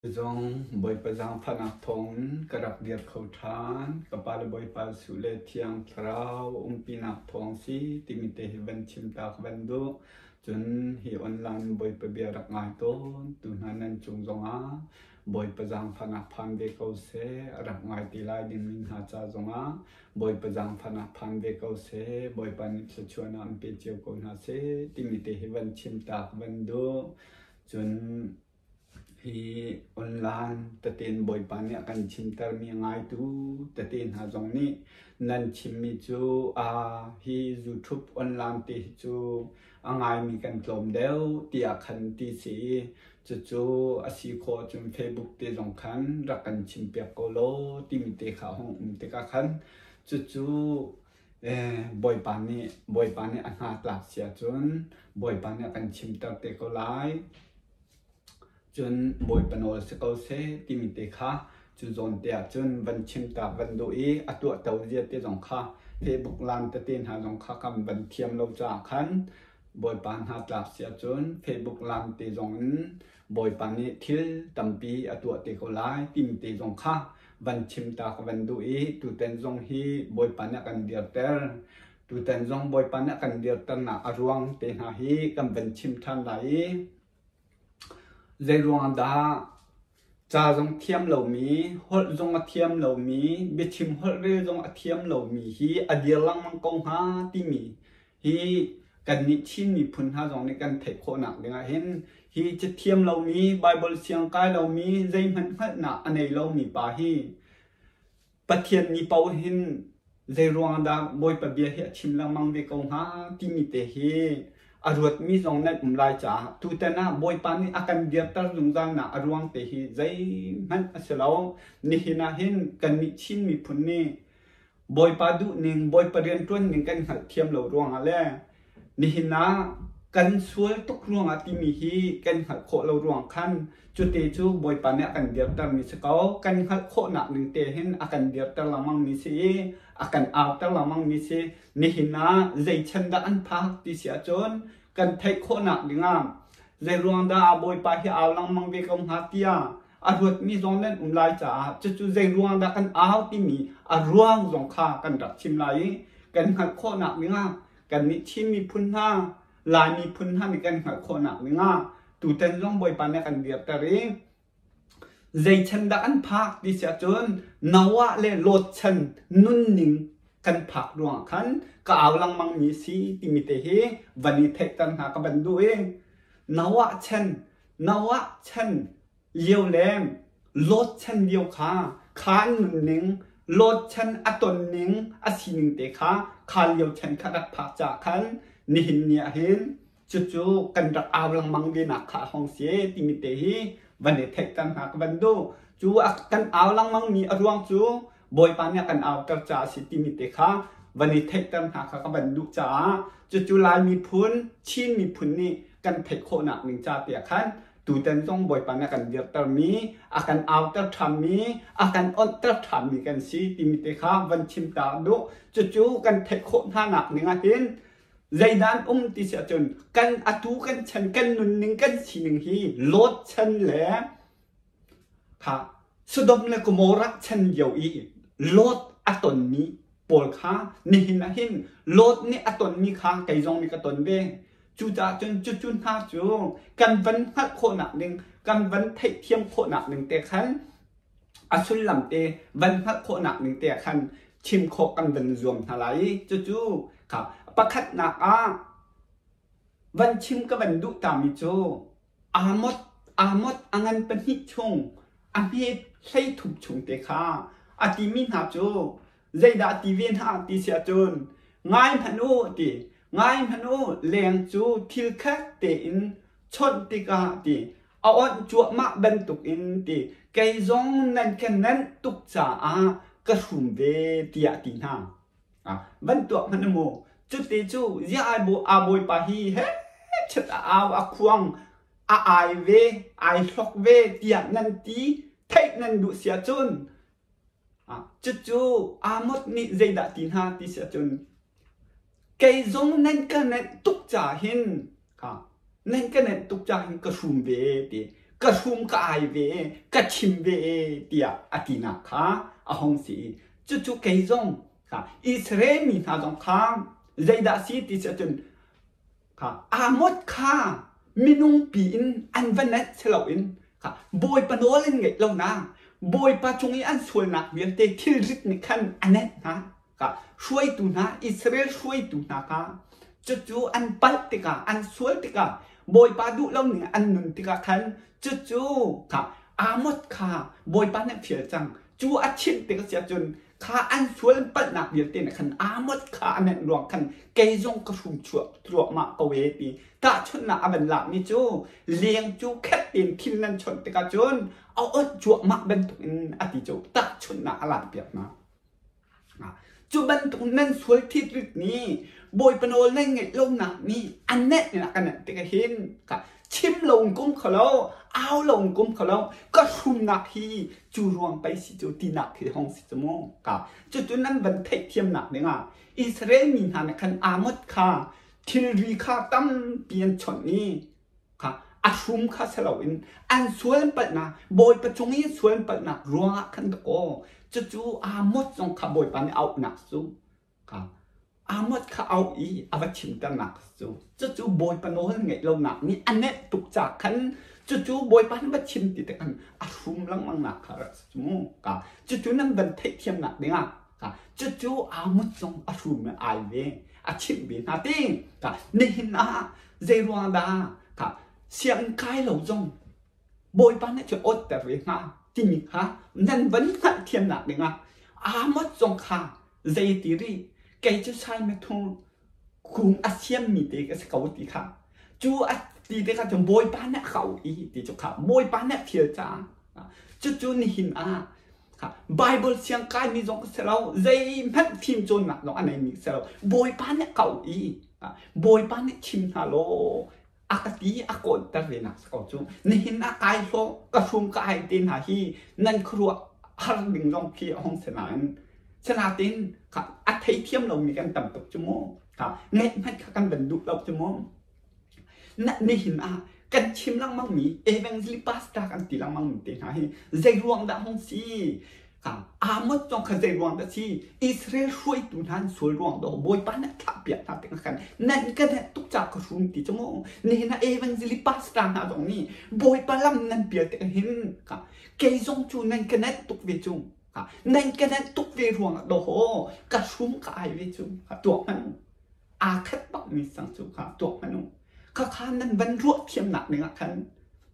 Zong boy pazang panak thong karak diat khâu than kapal boy pal sule thiang thrau pinak thong si timite hiban chimtak bandu chun hi online boy pabia rak ngai ton tu hanan chung zonga boy pazang panak phan be kau se rak ngai tilai din min ha cha zonga boy pazang panak phan be kau se boy pan chuana pe chiu ko na se timite hiban chimtak bandu chun hi online tatin boy pan ne kan chimtar mi ngai tu tatin ha jong ni nan chimmi chu hi youtube online ti chu angai mi kan klom deu ti akhan ti si chu asi kho chum facebook te jong khan ra kan chimpia ko lo ti mi te kha hong te ka khan chu boy pan ne an ha tlak sia chun boy pan ne kan chimtar te ko lai chun boy panol se kau se timite kha chu zon te chun van chim ta van do e atu tau je te jong kha facebook lan te tin ha jong kha kam van thiam lo cha khan boy pan ha tlak sia chun facebook lan te jong boy pan ni thil tampi atu te ko lai timite jong kha van chim ta van do e tu ten jong hi boy pan kan dir ter tu ten jong boy pan kan dir ter na arwang te ha hi kam van chim than lai dây ruộng đã cha giống thiêm lầu mí hốt giống thiêm lầu mí biết chim hốt rê giống thiêm lầu mí hi adia lăng mang công ha ti mí hi cần nị chin mí phun ha giống này cần thấy khổ nặng để hen hi chết thiêm lầu mí bible siang kai lầu mí dây mình hết nặng anh ấy lầu mí pa hi bắt thiên ni pau hin dây ruộng đã bôi pa bia hi chim lăng mang về công ha ti mí te hi arut mi zong net lai cha tu tena boy pan ni akan dia tar zungzang na arwang te hi zai man aselo ni hina hin kan mi chin mi phun ni boy pa du ning boy pa rian tun ning kan hal thiam lo ruang ale ni hina kan sual tuk ruang ati mi hi kan hal kho lo ruang khan chu te chu boy pa ne akan dia tar mi sekau kan hal kho na ning te hin akan dia tar lamang mi si akan out tar lamang mi si ni hina zai chanda an phak ti sia chon kan thai kho na dinga zai ruang da boy pa hi aw lang mang be kom hatia arut mi zong len lai cha chu zai ruang da kan aw ti mi arwang zong kha kan rak chim lai kan hal kho na dinga kan ni chim mi phun ha lai mi phun ha mi kan hal kho na dinga tu ten zong boy pa ne kan biak ta ri zai chen da an phak ti sia chon nawa le lot chen nun ning kan phak ruang khan ka awlang mang mi si timite he vani thek tan ha ka bandu e nawa chen liu lem lot chen liu khan ning lot chen aton ning asining te kha liu chen kha dak phak cha khan ni hin nia hin chu kan dak awlang mang de na kha hong se timite he vani thek tan ha ka bandu chu kan awlang mang mi arwang chu boy pan ne kan aw tar cha si timite kha vani thek tan ha kha ka ban du cha chu lai mi phun chin mi phun ni kan thek kho na ning cha te khan tu ten jong boy pan ne kan dir tar mi akan aw tar tham mi akan on tar tham mi kan si timite kha van chim ta du chu kan thek kho na nak ning a hin zai dan ti sia chun kan atu kan chan kan nun ning kan si ning hi lot chan le kha sudom le ko morak chan yo i lot aton mi pol kha ni hin hin lot ni aton mi kha kai jong mi ka ton be chu cha chun ha chu kan van hat kho na ning kan van thai thiam kho na ning te khan asul lam te van hat kho na ning te khan chim kho kan van zoom thalai chu kha pakhat na a van chim ka van du ta mi chu amot angan pan hi chung an he sai thup chung te kha ati min ha chu zai da ti ven ha ti sia chun ngai phanu leng chu thil khat te in chon ti ka ti a on chu ma ben tuk in ti kai zong nan ken nan tuk cha a ka hum ve ti a ti na ban tu man mo chu ti chu ya ai bo a boy pa hi he chat a khuang a ai ve ai hlok ve ti nan ti thai nan du sia chun chu amot ni zai da tin ha ti sia chun kai zong nan ka nan tuk cha hin ka nan ka nan tuk cha hin ka hum ve ti กระชุมกายเวกระชิมเวเดียอตินาคาอาหงสีจุเกยงค่ะอิสราเอลมีนาจงค้างใจดาซีติจะจนค่ะอาหมดค่ะมินุงปีนอันวันนั้นเฉลวินค่ะบอยปนโอเลนไงเรานะบอยปะจงอีอันส่วนนักเวียนเตทิลริกนิคันอันนั้นนะค่ะช่วยตูนะอิสราเอลช่วยตูนะค่ะจุอันปัลติกาอันสวยติกาบอยปะดูเราเนี่ยอันนุนติกาคันจุค่ะอาหมดค่ะบอยปะเนี่ยเพียจังจูอาชิมติกาเสียจนข้าอันส่วนปัลนักเวียนเตนะคันอาหมดข้าอันนั้นรวมคันเกยจงกระชุมชัวตรวจมากเวทีตาชนน่ะอันหลับนี่จูเลี้ยงจูแค่ตีนทินนั่นชนติกาจนเอาจัวมาเป็นตุนอติจูตาชนน่ะหลับเปียกนะจูบันตุนนั่นสวยที่รึกนี้บอยปนโอเล่นไงลงหนักนี่อันเน็ตเนี่ยกันเนี่ยติกาเห็นค่ะชิมลงกุ้มเขาแล้วเอาลงกุ้มเขาแล้วก็ชุมหนักที่จูรวงไปสิจูตีหนักที่ห้องสิจมูกค่ะจุดนั้นบันเทกเทียมหนักเนี่ยอิสราเอลมีหาในคันอาหมดค่ะทิลรีค่าตั้มเปลี่ยนชนนี้ค่ะอาชุมค่าเสลวินอันสวนปัดนะบอยประจงนี้สวนปัดนะรัวคันตะโกจู่อาหมดจงขับบอยปันเอาหนักสู้ค่ะอาหมดข้าเอาอีอาวัชิมตั้งหนักสู้จู่บอยปันโน้นไงเราหนักนี่อันเนี้ยตุกจากคันจู่บอยปันวัชิมติดกันอาชุมลังมังหนักค่ะสมมค่ะจู่นั้นบันเทกเทียมหนักเนี่ยค่ะจู่อาหมดจงอาชุมไอเวอาชิมบินอาติงค่ะนี่นะเจรวงดาค่ะเสียงใครเราจงบอยปันเนี่ยจะอดแต่เรื่องที่มีค่ะนั่นวันขัดเทียมหนักเนี่ยอาหมดจงค่ะเจติรีแกจะใช้เมทงคุมอาเซียนมีเด็กสกาวตีค่ะจู่อาตีเด็กค่ะจงบอยปันเนี่ยเขาอีตีจุกค่ะบอยปันเนี่ยเพียจ้าจู่นี่หินค่ะไบเบิลเสียงใครมีจงเสลาเจมันทีมจนหนักน้องอันไหนมีเสลาบอยปันเนี่ยเขาอีบอยปันเนี่ยชิมฮัลโหลอากาศอากาศแต่เวนักสกาวจูนี่หินอากาศโลกระชุมกายตีนหาฮีนั่นครัวฮัลดึงลงพี่ห้องสนามชนะตินค่ะอัฐิเทียมเรามีกันต่ำตกจมูกค่ะเงี้ยมันกันบรรดุเราจมูกนั่นนี่หินกันชิมลังมังมีเอเวนซิลิปัสตากันตีลังมังมีตีนหาฮีใจรวงดาห้องซีค่ะอาหมดจงขใจรวงดาซีอิสราเอลช่วยตุนหันสวยรวงดอกบอยปันเนี่ยทับเปียกทับเปียกกันนั่นก็เนี่ยตุกจากกระชุมตีจมูกนี่นะเอเวนซิลิปัสตาหาตรงนี้บอยปันลำนั่นเปียกแต่เห็นค่ะเกยจงจูนั่นก็เนี่ยตุกเวจุงนั่นก็นั่นตุกเวรวงโดโหกระชุมกายเวจุตัวมันอาคัดบักมีสังสุขาตัวมันข้านั้นบรรลุเทียมหนักเนี่ยคัน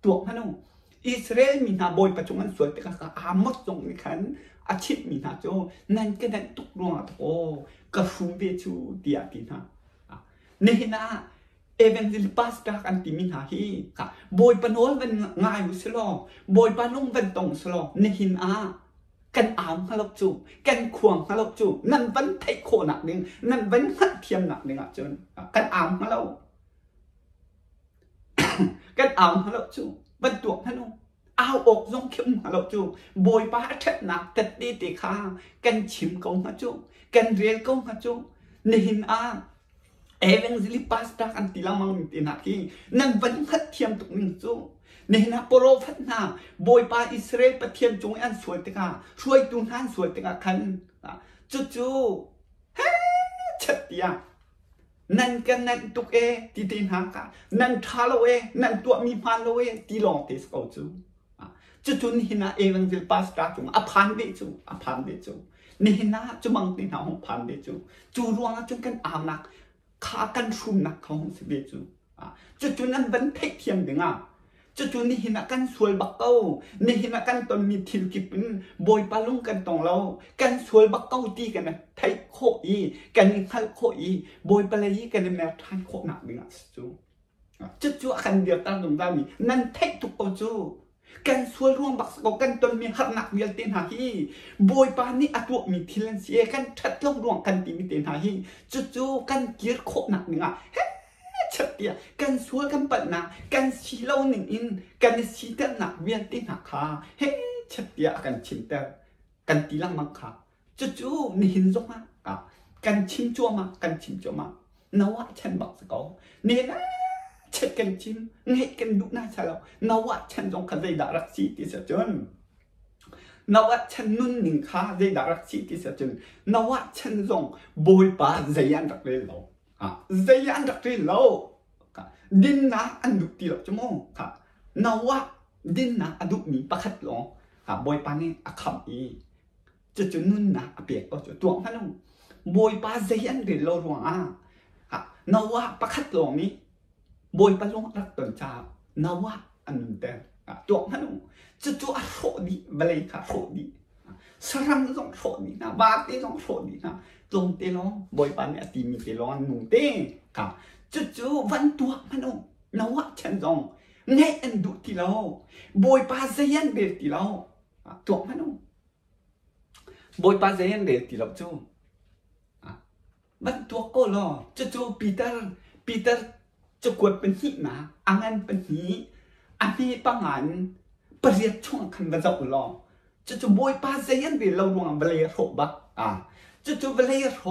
ตัวมันอิสราเอลมีนาบอยปัจจุบันสวยแต่ข้าอาหมดตรงนี้คันอาชีพมีนาโจนั่นก็นั่นตุกรวงโอ้กระชุมเวจุเดียดีนะนี่นะเอเวนซิลิปัสตากันติมินาฮีค่ะบอยปนโนลเป็นง่ายอยู่สลอบอยปนลุงเป็นตรงสลอนี่นะกันอามฮัลโหลจูกันควงฮัลโหลจูนั่นวันไทยโคหนักหนึ่งนั่นวันหัดเทียมหนักหนึ่งจนกันอามฮัลโหลกันอามฮัลโหลจูบรรทุกฮัลโหลเอาอกยงเข้มฮัลโหลจูบอยป้าเท็ดหนักตัดตีตีข้ากันชิมกงฮัลโหลจูกันเรียนกงฮัลโหลจูนี่หินเอเวนซิลิปัสตากันตีละมังมีตีนักที่นั่นวันหัดเทียมตุกหนึ่งจูนี่นะโปรฟัตนาบอยปาอิสราเอลประเทศจงอันสวยติกาช่วยตุนหันสวยติกาคันจู่เฮ้ชัดยานั่นกันนั่นตุกที่ตีนหากานั่นทาโลนั่นตัวมีพันโลที่ลองเทสเขาจู่นี่นะเอเวนซิลปัสตาจงอภันเดจูนี่นะจุมังตีนหาของพันเดจูรวงจงกันอานักขากันชุมนักของสิเบจู่นั้นบันเทกเทียมดึงจู่นี่หินักกันสวยบักเก้านี่หินักกันตอนมีทิลกิปินบอยปาลุงกันตรงเรากันสวยบักเก้าตีกันนะไทยโคอีกันยิงขัลโคอีบอยปาเลยกันแมวทานโคหนักดึงจู่กันเดียวตั้งตรงด้านนี้นั่นเทคทุกเอาจู่กันสวยร่วงบักสกกันตอนมีหักหนักเวียนเตียนหาฮีบอยปานี่อัตัวมีทิลันเสียกันทัดลงร่วงกันตีมีเตียนหาฮีจู่กันเกียร์โคหนักดึงชัดเดียกันสวยกันปัดนะกันสีเหล่าหนึ่งอินกันสีเตหนักเวียนตีหนักขาเฮ้ชัดเดียกันชิมเตกันตีลังมังขาจู่นี่หินจงมากันชิมจัวมากันชิมจัวมานวะฉันบอกสกอนี่นะช chết cần chim ngay cần đụng na sao nào á chân trong khăn dây đã rắc xí thì sao chân nào á chân nun nín khá dây đã rắc xí thì sao chân nào á chân trong bồi ba dây ăn rắc lên lâu dây ăn rắc lên lâu din na ăn đục thì lâu chứ mông nào á din na ăn đục mi bắt khát lâu bồi ba này khăm ý cho nun na biệt ở chỗ tuồng hắn không bồi ba dây ăn lên lâu rồi nào á bắt khát lâu mi bồi ba lông rắc tuần cha nào á ăn đen tuồng hắn không cho ăn sổ đi về khá sổ đi saram dòng sổ đi na ba tê dòng sổ đi na dòng tê lo bồi ba này tìm mi tê lo nung tê cho văn tuồng hắn không nào á chân dòng ngay ăn đục thì lâu bồi ba dây ăn để thì lâu tuồng hắn không bồi ba dây ăn để thì lâu chú văn tuồng cô lo cho Peterจะกวดเป็นหินะอังอันเป็นหิอันนี้ปังอันเปรียบช่วงคันวันเสาร์ลอจะบอยป้าเซียนเดี๋ยวเราลงเวลาโรบะจะเวลาโร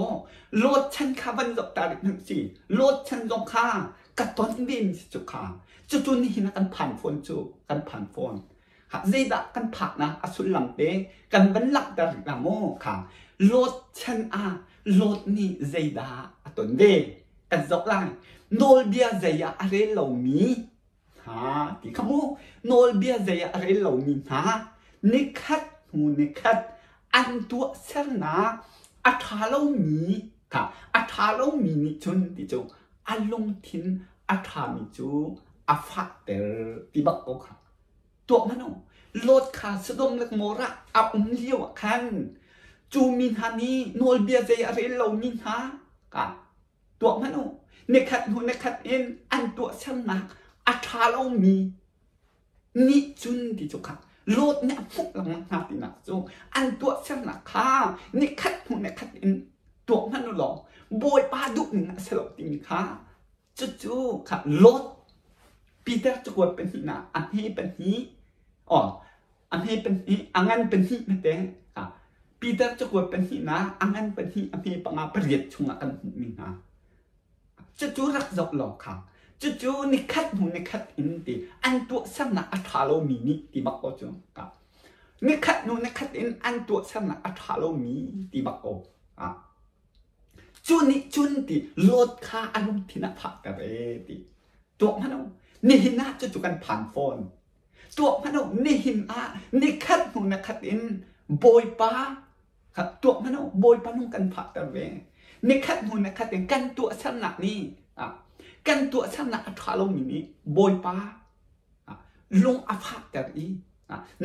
โลดฉันข้าวันเสาร์ตาดิบสิโลดฉันจงข้ากระตุ้นดินจุข้าจะนี่นะกันผ่านฝนจูกันผ่านฝนหากเจดะกันผักนะอสุลังเตกันบรรลักดาริกาโมค่ะโลดฉันโลดนี่เจดะตุนเดกันจบไล่โนลเบียเซียอะไรเหล่านี้ที่ขโมโนลเบียเซียอะไรเหล่านี้นิคัดหูนิคัดอันตัวเส้นนะอัฐาเหล่านี้ค่ะอัฐาเหล่านี้นี่จนที่จูอารมณ์ทิ้งอัฐามิจูอาฟักเตอร์ที่บักโกค่ะตัวมันโนโลดขาสะดมเล็กโมระอาเลี้ยวคันจูมินฮานีโนลเบียเซียอะไรเหล่านี้ค่ะตัวมันโนในขัดหูในขัดเอ็นอันตัวช่างนักอัฐาเรามีนิจุนที่จุกค่ะโลดเนี่ยพวกเราหาตินักจูอันตัวช่างนักค่ะในขัดหูในขัดเอ็นตัวมันหล่อบอยปลาดุกนี่สลบติมีค่ะจู่ค่ะโลดปีเตอร์จะกวดเป็นหินะอันนี้เป็นหิอันนี้เป็นหิอันนั้นเป็นหิไม่เต้ค่ะปีเตอร์จะกวดเป็นหินะอันนั้นเป็นหิอันนี้ปังอาเปรียบชงกันมีนะจู่รักจบหลอกค่ะจู่นิคัดหูนิคัดอินตีอันตัวสำนักอัฐาโลมีนี่ตีบักโอจูค่ะนิคัดหูนิคัดอินอันตัวสำนักอัฐาโลมีตีบักโอจุนตีโลดค่าอารมณ์ที่น่าพักกันตีตัวมันเอานี่หินะจู่กันผ่านโฟนตัวมันเอานี่หินะนิคัดหูนิคัดอินโบยป้าค่ะตัวมันเอาโบยป้านุ่งกันผักกันในขัดหูในขัดเป็นกันตัวสำนักนี่กันตัวสำนักอัฐาลงนี้บอยป้าลงอาภักแต่อี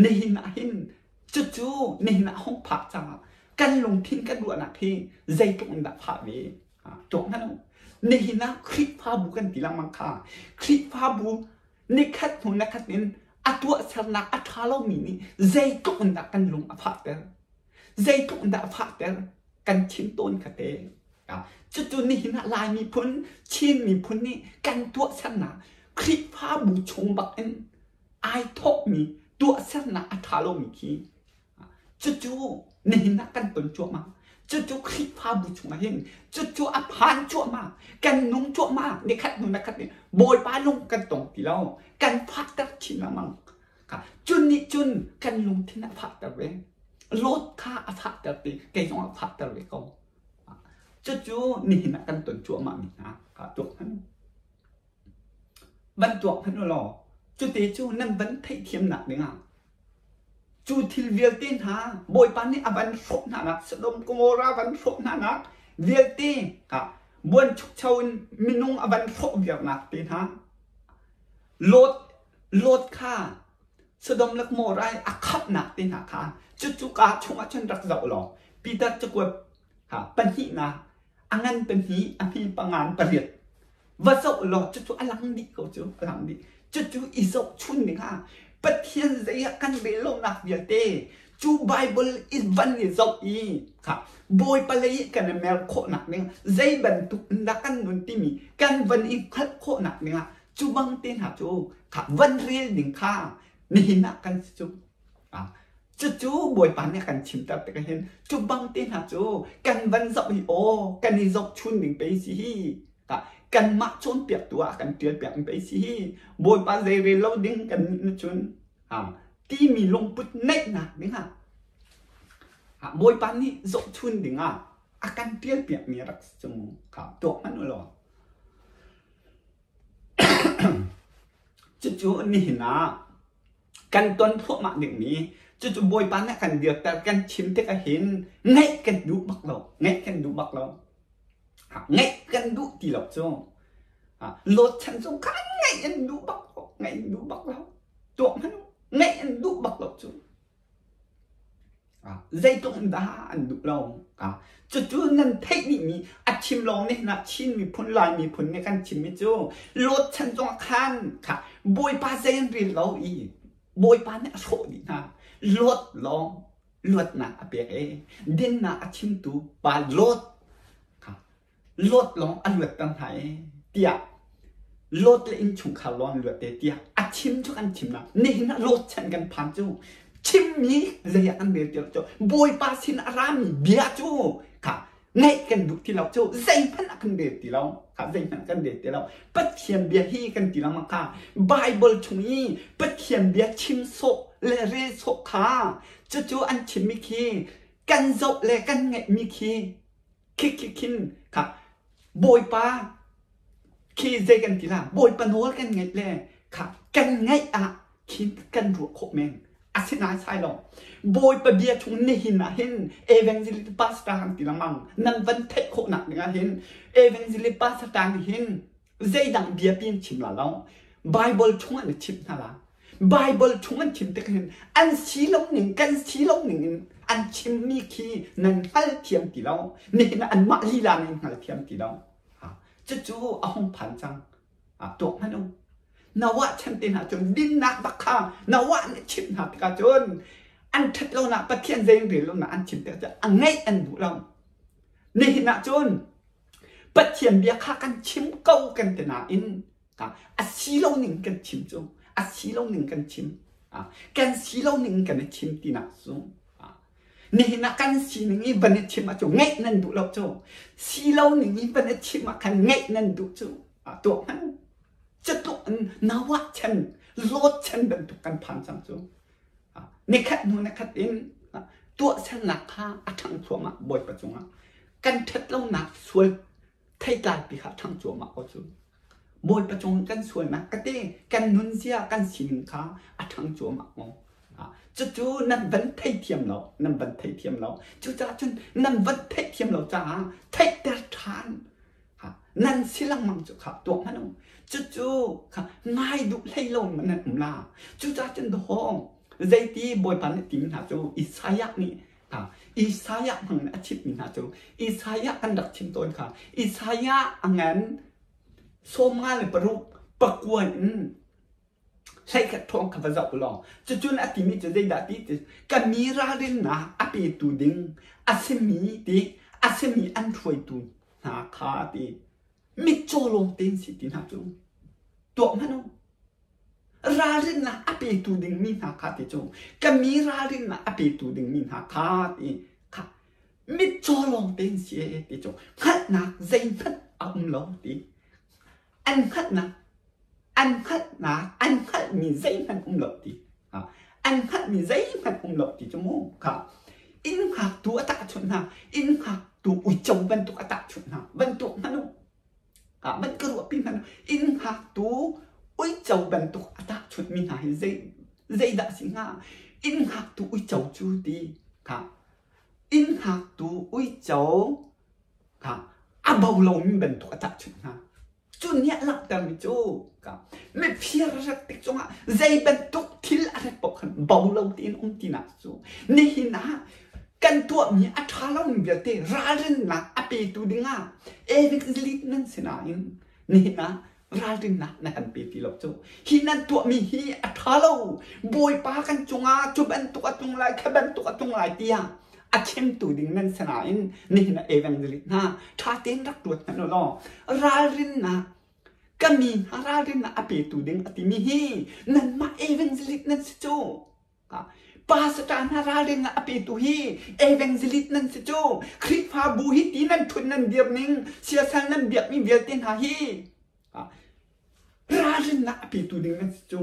ในหินหินจู่ในหินห้องผักจ้ากันลงทิ้งกันด่วนนักที่ใจตรงดับผักเวจบนั่นในหินคลิปพาบุกันตีลังมังค่าคลิปพาบุในขัดหูในขัดเป็นอัตัวสำนักอัฐาลงนี้ใจตรงดับกันลงอาภักแต่ใจตรงดับผักแต่กันชิ้นต้นขัดเตจู่นี่นะลายมีพ้นชิ้นมีพ้นนี่กันตัวสนะคลิปภาพบูชงบักเอ็นไอทอกมีตัวสนะอัฐาโลมีคีจู่นี่นะกันต้นจั่วมาจู่คลิปภาพบูชงมาเห็นจู่อภานจั่วมากันนุ่งจั่วมาในขัดนุ่งนักขัดเนี่ยโบยป้าลงกันตรงที่เรากันพักตัดชิ้นละมังจุนนี่จุนกันลงที่นักพักตัดเวลดค่าอภักตัดตีแกยองอภักตัดเวก็จู่นี่นะกันต้นจั่วมามีนะจั่วพันบรรจั่วพันหล่อจู่นั่นบรรทัยเทียมหนักเนี่ยจู่ที่เวียลตีนหาบอยปันนี่อวันโฟนนักสดมกุโมราวันโฟนนักเวียลตีบวนชุกชาวมินุงอวันโฟเวียลนักตีนหาโลดค่าสดมลักโมไรอักขับหนักตีนหาค่ะจู่กาชงอาชันรักเจ้าหล่อปีตัดจะกวดปัญหาอันนั้นเป็นหีอันนี้ปังงานประเดียดว่าเจ้าหล่อจู่อลังดีเขาจู่อลังดีจู่อีเจ้าชุนนี่ค่ะปะเทียนใจกันเบลนักเดียเตจู่ไบเบิลอิสวันนี่เจ้าอีค่ะบอยปะเลยกันเมลโคหนักเนี่ยใจบรรทุกนักกันนุนติมีกันวันอีคัดโคหนักเนี่ยจู่บังเตียนหาจู่ค่ะวันเรียนหนึ่งค่ะนี่นักกันจู่จู่บอยปันเนี่ยกันชิมตัดไปกันเห็นจู่บังเตียนหาจู่กันวันจบโอกันนี่จบชุนหนึ่งไปสิ กันมาชนเปียกตัวกันเตือนเปียกไปสิบอยปาเซเรลดิ้งกันนี่ชนที่มีลงปุ๊บเน็ตนะนี่ค่ะบอยปานี่จบชุนดิ้งอาการเตือนเปียกมีรักจมูกตัวมันหรอจู่ๆนี่นะกันต้นพวกมาหนึ่งนี้จู่ๆบอยปานเนี่ยกันเดียวแต่กันชิมแต่ก็เห็นไงกันดูบักเราไงกันดูบักเราไงกันดูตีเราจ้องรถฉันสงคัญไงกันดูบักเราไงดูบักเราตัวมันไงกันดูบักเราจ้องใจตรงด้าอันดูเราจู่ๆนั่นเทคนิคมีอัดชิมลองเนี่ยนะชิมมีผลลายมีผลในการชิมไม่จ้องรถฉันสงคัญค่ะบอยปาเซนรีเราอีบอยปานเนี่ยโชดีนะลดลองลดนะเปียกดินนะชิมตูปาลดค่ะลดลองอันลดตั้งไหนเตียลดเลยอินชุงขาวลองลดเตียชิมทุกอันชิมนะนี่นะลดฉันกันผ่านจูชิมนี้เรียกอันเดียวจูบอยปาสินอารามเบียจูค่ะไงกันดูที่เราจูใจพันกันเดียวที่เราค่ะใจพันกันเดียวที่เราปัจเจียนเบียฮีกันที่เรามาค่ะไบเบิลช่วงนี้ปัจเจียนเบียชิมโซเลเรโซค่ะจู่ๆอันชิมมิคีกันโซเลกันไงมิคีคินค่ะบอยปาคีเจกันที่ละบอยปาโนลกันไงเลยค่ะกันไงคิดกันรัวโคเมงอาศินาใช่หรอบอยปะเบียชงนี่หินะเห็นเอเวนซิลิปาสตาร์ที่ละมังนั่นวันเทคโคนักเนี่ยเห็นเอเวนซิลิปาสตาร์เห็นใจดังเบียเปลี่ยนชิมละเราไบเบิลชงอันชิมนั่นละไบเบิลชงอันชิมแต่เห็นอันสีลงหนึ่งกันสีลงหนึ่งอันชิมมีคีนั่นฮัลเทียมที่เรานี่นะอันมาลีลานั่นฮัลเทียมที่เราจู่ๆเอาห้องผ่านจังตัวมันองนาวะฉันตินหาจนดินนักบักข้านาวะนี่ชิมหาตะกาจนอันทัดเราหน้าประเทศเรื่องหรือเราหน้าอันชิมแต่จะอันไงอันดูเรานี่นะจนประเทศเบียข้ากันชิมเก้ากันแต่หน้าอินอัดสีเราหนึ่งกันชิมจงอัดสีเราหนึ่งกันชิมกันสีเราหนึ่งกันชิมตีหน้าสูงนี่นะกันสีหนึ่งบันชิมมาจงไงนั่นดูเราจงสีเราหนึ่งบันชิมมากันไงนั่นดูจงตัวมันจะตุกนาวะฉันโลดฉันเป็นตุกันผ่านจังจูนี่คัดนู่นนี่คัดอินตัวฉันหนักข้าทั้งชัวมาบ่อยประจงกันทัดเราหนักสวยไทยตายปีข้าทั้งชัวมาเอาจูบ่อยประจงกันสวยนะกะเต้กันนุนเสียกันสินค้าทั้งชัวมาเอาจู่ๆนั่นวันไทยเทียมเรานั่นวันไทยเทียมเราจู่จ้าจนนั่นวันไทยเทียมเราจ้าไทยแต่ทานนั่นสิลังมังจุขับตัวมันจู่ๆค่ะง่ายดุไล่ลงมันนั่นลาจู่จ้าจนท้องใจตีบอยปันติมหาจูอิสายะนี่อิสายะมันอาชีพมินหาจูอิสายะกันดักชิมต้นค่ะอิสายะอันนั้นโซมาเลยประกวดใช้กระทงขับจับลองจู่ๆนั่นติมิจะได้ดัดที่กันมีราเรนนะอาเปตูดิงอาเซมีตีอาเซมีอันช่วยตูนาคาตีมิโจลงเต็นสิตินาจูตัวมันราเรนนะอเปตูดิงมีนาคาติจูก็มีราเรนนะอเปตูดิงมีนาคาติค่ะมิโจลงเต็นสิติจูขัดนักใจนัดอัมลงติอันขัดนักอันขัดนักอันขัดมีใจนัดอัมลงติอันขัดมีใจนัดอัมลงติจมูกค่ะอินหักตัวตาชนนะอินหักตัวอุจจาระเป็นตัวตาชนนะเป็นตัวมันมันกระโดดปีมันอินหักตัวอุ้ยเจ้าเป็นตัวตาชุดมีหายใจดัสิงาอินหักตัวอุ้ยเจ้าจูดีค่ะอินหักตัวอุ้ยเจ้าค่ะอาบ่าวเรามีเป็นตัวตาชุดนะจุดเนี้ยหลักแต่ไม่จูค่ะไม่เพียรสักติดจงใจเป็นตัวที่อะไรปกติบ่าวเราตีนตีนักจูนี่นะกันตัวมีอัฐาเรามีเบียดราเรนนะอเปตูดิงาเอวิกลิตนั่นสินะนี่นะราเรนนะในอันเปตีเราจูฮีนั่นตัวมีฮีอัฐาเราบอยปากันจงจูเป็นตัวจงไรแค่เป็นตัวจงไรเตียอาเชมตูดิงนั่นสินะนี่นะเอวิกลิตนะถ้าเต้นรักตัวนั่นหรอราเรนนะก็มีราเรนนะอเปตูดิงอติมีฮีนั่นมาเอวิกลิตนั่นสิจูป ปาสตานฮาราเรนอปิตุฮีเอเวงซิลิตนันสิจูคริฟาบูฮิตีนันทุนนันเดียบนิงเสียสันนันเบียกมีเวียตินหาฮีราเรนอปิตุดิงนันสิจู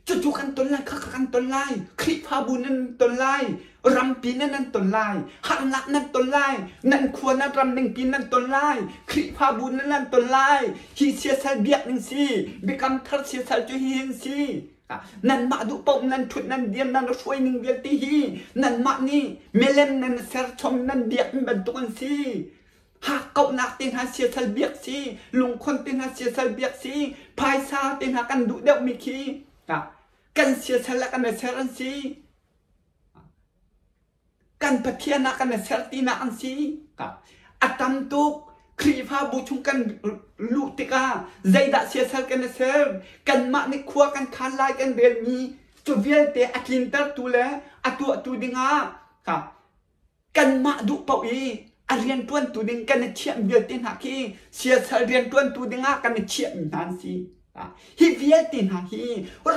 จู่ๆกันต้นไล่กันต้นไล่คริฟาบูนันต้นไล่รำปีนันต้นไล่หันลักนันต้นไล่นันควรนันรำหนึ่งปีนันต้นไล่คริฟาบูนันต้นไล่ฮีเสียสันเบียกนิงซีเบกัมทัรเสียสันจูฮีนซีนั่นมาดูปมนั่นทุนนั่นเดียมนั่นช่วยหนึ่งเดียตีฮีนั่นมานี่เมเลมนั่นเซอร์ชมนั่นเดียกมันตุกันซีหากเกาหนักตินหาเสียสัลเบียกซีลุงคนตินหาเสียสัลเบียกซีภายซาตินหากันดูเดวมิคีกันเสียสัลกันเซอร์ซีกันปะเทียนักกันเซอร์ตีนักอันซีอัตมตุกครีฟ้าบูชุงกันลูติกาใจดัเสียสัลกันเซอร์กันมาในครัวกันคันไลกันเบลมีจุดเวียเตอกินตัดตัวแล้วตัวดิงากันมาดูเป่าอีเรียนต้นตัวดิงกันเชี่ยมเบียตินหาคีเสียสัลเรียนต้นตัวดิงากันเชี่ยมนันซีฮิเวียตินหาฮี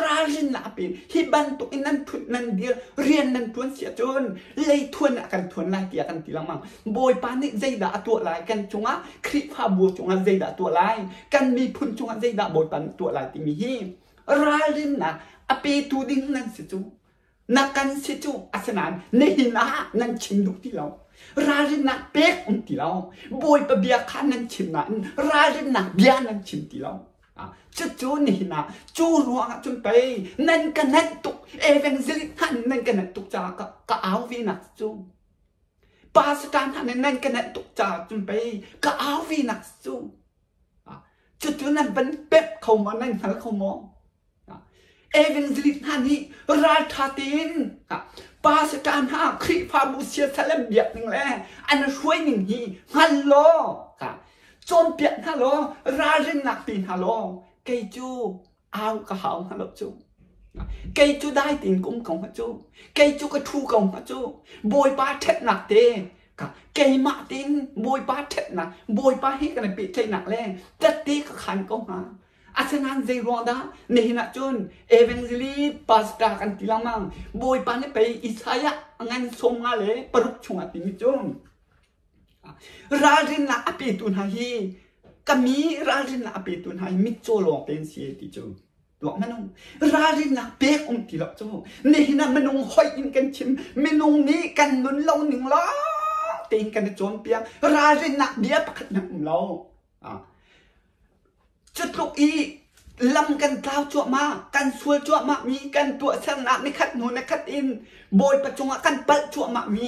ราจินนาเป็นฮิบันตุอินันทุนนันเดียเรียนนันทวนเสียจนเลยทวนกันทวนลายเกียกันทีละมังโบยปานิใจด่าตัวลายกันจงอ่ะคริฟ้าบัวจงอ่ะใจด่าตัวลายกันมีพุนจงอ่ะใจด่าโบยปานตัวลายที่มีฮีราจินนาอเปตูดิงนันสิจูนักกันสิจูอาสนานในหินานันชิมดุที่เราราจินนาเป็กที่เราโบยปะเบียขันนันชิมนั้นราจินนาเบียนันชิมที่เราจู่ๆนี่นะจู่รัวจนไปนั่นกันนั่นตุกเอเวนซิลิทันนั่นกันนั่นตุกจากก็เอาวีนักจู่ปาสตานทันนั่นกันนั่นตุกจากจนไปก็เอาวีนักจู่จู่ๆนั่นเป็นเป็ดเขามานั่นหันเขามองเอเวนซิลิทันนี่ราชาตินปาสตานหาคริฟาบูเซียสเลมเบียกหนึ่งแหละอันนั้นช่วยหนึ่งฮีฮัลโหลจนเปลี่ยนฮัลโหลราจินนักปีนฮัลโหลเกจูเอากระหาวฮัลโหลจูเกจูได้ตีนกุ้งของฮัลโหลเกจูก็ทูของฮัลโหลโบยป้าเท็ดหนักเตะเกยมาตีนโบยป้าเท็ดหนักโบยป้าให้กันปีเท็ดหนักแรงจะตีก็ขันก็มาอาสนันใจร้อนดาเนี่ยนะจนเอเวนซิลีปาสตากันทีละมังโบยป้าเนี่ยไปอิสายะงานส่งมาเลยปรุกชงอติมิจนราจินนาอภิตุนหาฮีก็มีราจินนาอภิตุนหาฮีมิโจลองเป็นเสียติจูตัวมันงราจินนาเป๊กที่ละจูนี่นะมันงหอยอินกันชิมมันงนี้กันนุนเราหนึ่งล้อตีนกันโจนเปียงราจินนาเบียปะขัดนักเราจุดลูกอีลำกันเท้าจั่วมากันสวยจั่วมามีกันตัวสนักในขัดหนูในขัดอินโบยประจงกันเปิดจั่วมามี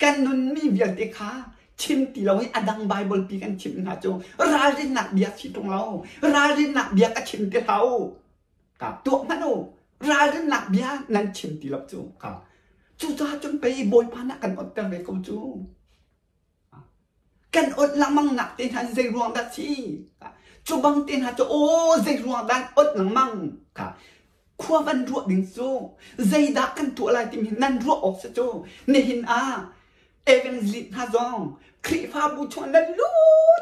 กันนุนมีเบียติขาชิมตีเราให้อดังไบเบิลปีกันชิมนะโจราจินนักเบียชิตรงเราราจินนักเบียก็ชิมตีเรากับตัวมันโอราจินนักเบียนั่นชิมตีเราโจกับจู่จ้าจนไปโบยพานักกันอดแต่เด็กโจกันอดละมังหนักตีหันใจรวงดัชชีจูบังตีหันโจโอ้ใจรวงดันอดละมังกับขั้ววันรัวดิ่งโจใจดักกันตัวอะไรที่มีนั่นรัวออกซะโจเนหินอาเอเวนซิตฮาจองคริฟ้าบูชนนั่นลู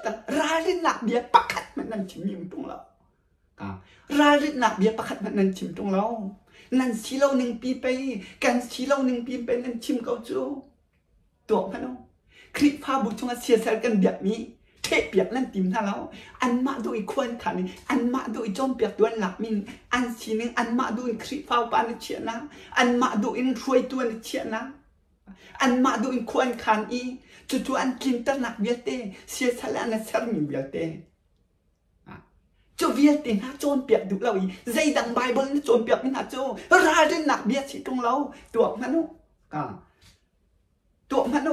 ดราลินหนักเบียปักขัดมันนั่นชิมยิ่งตรงเราราลินหนักเบียปักขัดมันนั่นชิมตรงเรานั่นสีเราหนึ่งปีไปกันสีเราหนึ่งปีไปนั่นชิมเขาจูตัวมันโอคริฟ้าบูชนเสียสละกันแบบนี้เทเปียกนั่นติมท่าเราอันมาดูอีกคนขันอันมาดูอีกจอมเปียกตัวหลักมินอันสีนึงอันมาดูอีกคริฟ้าปานเชียนะอันมาดูอีกช่วยตัวเชียนะอันมาดูอินควรขันอีจู่ๆอันกินตนักเบียเตเสียสละนันเซอร์มีเบียเตจูเบียเตนะโจนเปียกดูเราอีใจดังไบเบิลโจนเปียกไม่น่าโจราจินนักเบียสิตรงเราตัวมันโนตัวมันโน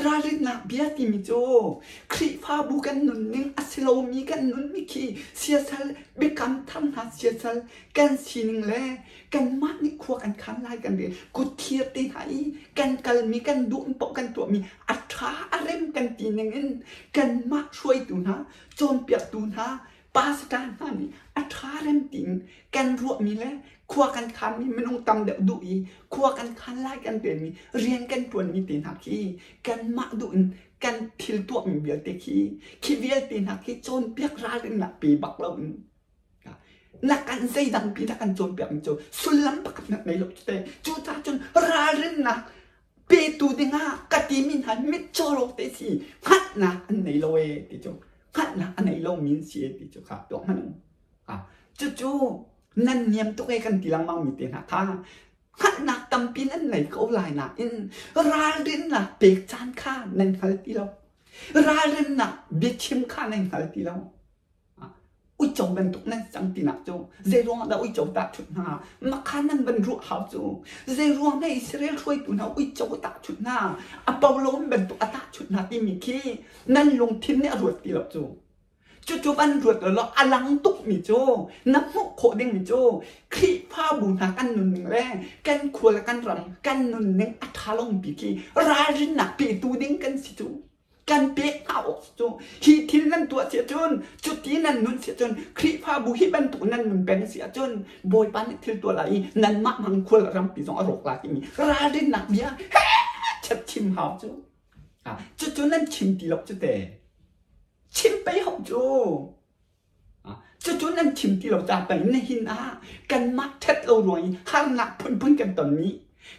ราลินักเบียติมิโจคริฟ้าบุกันนุนนิงอัสโลมีกันนุนมิคีเสียสละเบกัมทันหาเสียสละกันสีนิงแลกันมากนี่ครัวกันคันไล่กันเดียกุเทียตีหายกันกัลมีกันดุนปกกันตัวมีอัตราอะไรกันตีนึงกันมากช่วยตูนะโจนเปียกตูนะปาสการนั่นนี่อัตราเริ่มติงกันรัวมีแล้วครัวกันคันมีไม่ต้องตำเดือดดุอีครัวกันคันไล่กันเปลี่ยนมีเรียนกันตัวมีตีนักขี้กันมาดุนกันทิลตัวมีเบียร์เตขี้ขี้เบียร์ตีนักขี้โจนเปียกราลินนักปีบักเรา นักการใจดังปีนักการโจมเปียกโจสุลลัมปักนักในโลกเตจูตาจนราเรนนะเปตูดิงากติมินหันมิจโลกเตสิฮัดนะอันในโลเอติโจฮัดนะอันในโลมินเสียติโจค่ะตัวมันจูนั่นเนียมตัวเองกันทีละมังมีเตนะค่ะฮัดนะตั้มปีนั่นไหนเขาลายนะอินราเรนนะเปกจานข้านั่นฮัลติเราราเรนนะเบียชิมข้านั่นฮัลติเราอุ้ยจงเป็นตุกนั่นจังตีนักจูเจรวงได้อุ้ยจงตัดชุดหน้ามาข้านั่นเป็นรู้หาจูเจรวงได้อิสราเอลช่วยตัวนะอุ้ยจงตัดชุดหน้าอัปเปาโลมเป็นตุกตัดชุดหน้าที่มีขี้นั่นลงทิ้งเนี่ยรวดตีหลับจูบันรวดแล้วอลังตุกมีจูน้ำมุกโคดิ้งมีจูคลีผ้าบุญหากันนุ่นหนึ่งแรงกันขวดกันรำกันนุ่นหนึ่งอัฐาลงปีกี้ราจินนักปีตูดิ้งกันสิจูกันเป๊ะเอาจูฮีทินนั่นตัวเสียจนจุดที่นั่นนุ่นเสียจนคลีผ้าบุฮิบันตุนั่นนุ่นแบงเสียจนโบยปันทิลตัวไหลนั่นมะมังขวดรำปีสองอรกลาที่มีราจินนักเบียชัดชิมหาวจูนั่นชิมตีหลบจูแต่ชิมไปหอบจูนั่นชิมที่เราจะไปในหินกันมัดเท็ดเรารวยห้างหนักพุ่นกันตอนนี้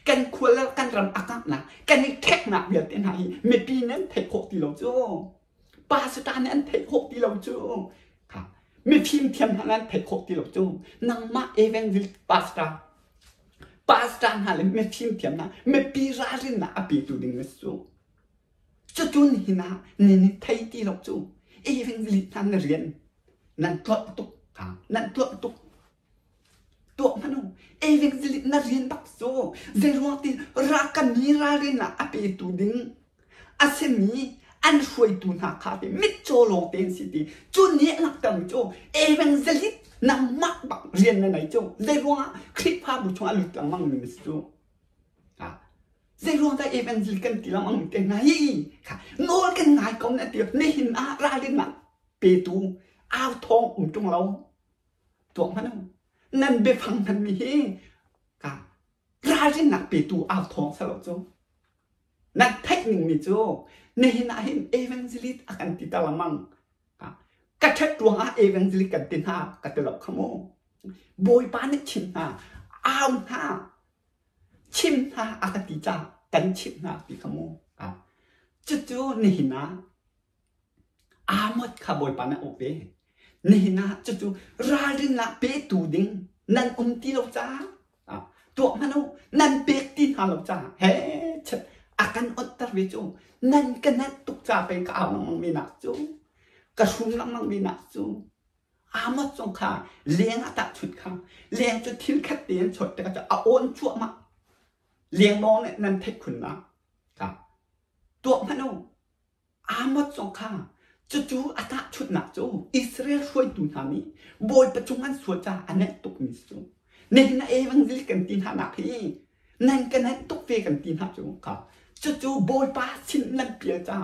กันควรแล้วกันรำอากาศนะกันในเทคหนักเบียดเต็นหายไม่ปีนั้นเทคหกที่เราจูปาสตานั้นเทคหกที่เราจูค่ะไม่พิมพ์เทียมนั้นเทคหกที่เราจูนางมาเอเวนวิลปาสตาหาเลยไม่พิมพ์เทียมนะไม่ปีรารินนะอปีตูดิงเมสูจูนี่นะนี่ไทยที่เราจูเอเวนลิทันเรียนนั่นตัวตุกนั่นตัวตุกตัวมันโอเอเวนลินันเรียนบักโซเจรวงที่รักกันมีราเรนะอภิตูดิงอาเซมีอันช่วยตูนักข้าเป็นมิจโจโลเตนสิตีจุนนี้นักตั้งโจเอเวนลินังมักบักเรียนในไหนโจเจรวงคลิปภาพบุชวาลุตังมังมิสโจเจรวงได้เอเวนลิกันที่ละมังมิเตนไงค่ะโน้กันไงก็นั่นเดียวในหินราเรนะเปตูอ้าวทองจงเราตัวมันนั่นเบฟังมันมีกะราจินักเปตูอ้าวทองสลบจูนั่นเทคนิคมีจูนี่นะเห็นเอเวนซิลิตอากันติดตาละมังกะเช็ดตัวเอเวนซิลิกันตินหากะตลบขโมโบยปานชิมหาอ้าวหาชิมหาอากติจากันชิมหาปีขโมจูนี่นะอาหมดขบอยปานโอเปนี่นะจูราดินะเปตูดิงนั่นตีเราจ้าตัวมันนั่นเปกตีนหาเราจ้าเฮ้ชัดอาการอดตะเวจูนั่นกันนั่นตุกจ้าไปกับอามังวินักจูกระชุมมังวินักจูอาหมดสงขาเลี้ยงตัดชุดข้าเลี้ยงจนทิ้งแค่เตียนฉดแต่ก็จะเอาโอนชั่วมาเลี้ยงมองเนี่ยนั่นเทคคุณนะตัวมันอาหมดสงขาจูอัตชุดหนักจูอิสราเอลช่วยดูทามีโบยประจุมันสวดจ้าอันนี้ตุกมิสจูในนั้นเอวังซิลิกันตีนหาหนักที่นั่นกันนั้นตุกเฟกันตีนหาจูค่ะจูโบยปาชินนั่นเปียจ้า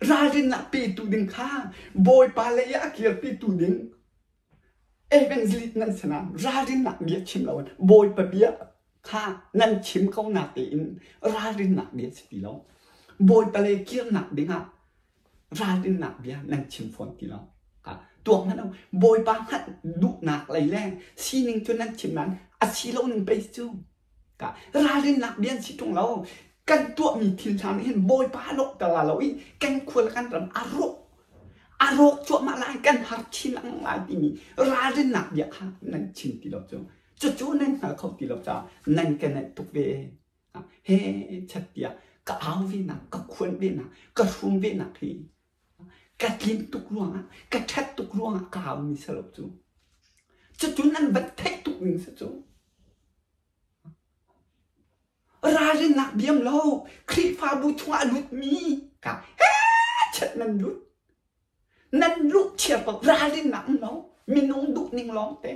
ราเรนนักปีตูดิงข้าโบยปาเลยยาเกียร์ปีตูดิงเอวังซิลินั่นสนะราเรนนักเบียชิมเราโบยปะเบียข้านั่นชิมเขาหนักตีนราเรนนักเบียสติเราโบยปาเลยเกียร์หนักดิงราดินหนักเบียนั่งชิมฝนที่เราตัวมันเอาโบยบางหัดดุหนักไหลแรงซีนึงจนนั่งชิมนั้นอาชีเราหนึ่งไปจูราดินหนักเบียสิตรงเรากันตัวมีทิลทางเห็นโบยบ้าลกตลาดเราอีกันควรกันรำอารมณ์จวบมาลายกันหักชิลังลายที่มีราดินหนักเบียค่ะนั่งชิมที่เราจูนั่งหาเขาที่เราจะนั่งกันในตุกเวเฮ้ชัดเดียก็เอาเวนักก็ควรเวนักก็ชุ่มเวนักที่กะกินตุกลวงกะชัดตุกลวงกาวมีสลบจูนั่นบัดเทตุกวิ่งจูราเรนักเบียมโลคลิฟ้าบุชวาลุดมีกะเฮ้ชัดนั่นลุดเฉียบราเรนักโลมีนงดุนิ่งร้องเต้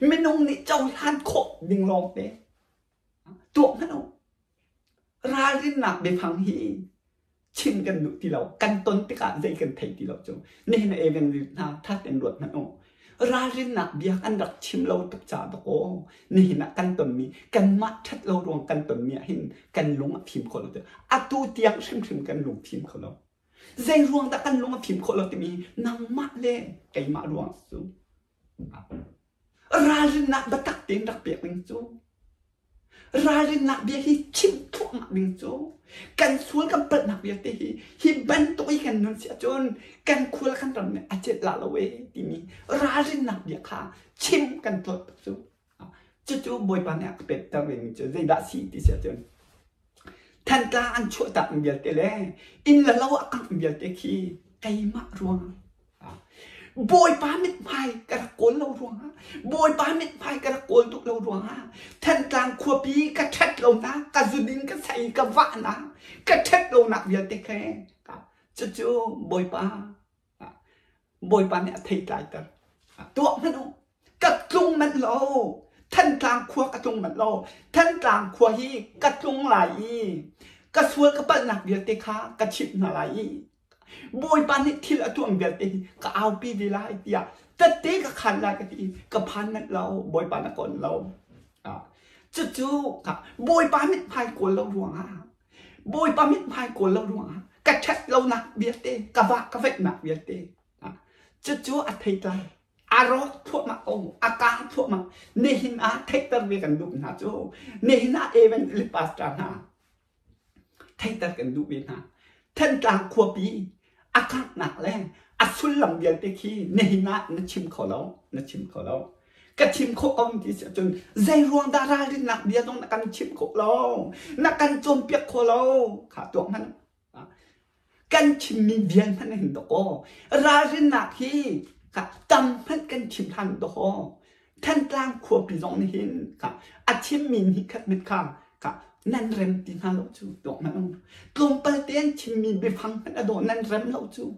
มีนงนี่เจ้าท่านโคนิ่งร้องเต้ตัวมันราเรนักเบฟังฮีชิมกันดูที่เรากันต้นติกาใจกันไทยที่เราจูนี่นะเอเวนลินาทัดเป็นรวดนั่นรารินนักเบียกันรักชิมเราตุกจ่าตะโกนี่นะกันต้นมีกันมัดทัดเรารวงกันต้นมีเห็นกันลงพิมพ์คนเราเถอะอาตูเตียงชิมกันลงพิมพ์คนเราใจรวงแต่กันลงพิมพ์คนเราจะมีนางมัดเล่ไก่มารวงสู Ralin nak batak tin rak piak bing chu Ralin nak bia hi chim thuak mak bing chu Kan sual kan pet nak bia te hi ban toi kan nun sia chon Kan khul kan ram ne achet la lawe ti mi Ralin nak bia kha chim kan thot chu Chu boy pa ne ak pet ta wing chu zai da si ti sia chon Than ta an chu tak bia te le in la law ak bia te khi kai ma ruang Boy pamit mai karakol lâu ruang ha Boy pamit mai karakol tuk lâu ruang ha Thân tlang khua pi ka thét lâu na Ka zudin ka say ka vạ na Ka thét lâu na bia te khe Chu boy pa ne thei tai tar Tuak man o Ka tlung man lo Thân tlang khua ka tlung man lo Thân tlang khua hi ka tlung lai Ka sual ka pat nak bia te kha Ka chip na lai Boy panik til atuang biar te ka au pi di lai tia tate ka khan la ka ti ka phan mat lau boy panakon lau chu ka boy pamit phai ko lau ruang ha boy pamit phai ko lau ruang ha ka chat lau nak biar te ka va ka vet nak biar te chu a thei tai aro thua ma ong aka thua ma ne hin a thei tar ve kan du na chu ne hin a even li pastra na thei tar kan du ve na thân tlang khua pi akak nak le asul lam bial te khi nei na chim kho lo ka chim kho ong ti sia chun zai ruang da ra rin nak bia dong na kan chim kho lo na kan chom piak kho lo kha tok man kan chim mi bian man hin do ko ra rin nak hi ka tam man kan chim than do ho thân tlang khua pi dong ni hin ka a chim min hi khat mit kha Nan rem tin ha lo chu dok man ong tlom pal ten chim mi be phang na do nan rem lo chu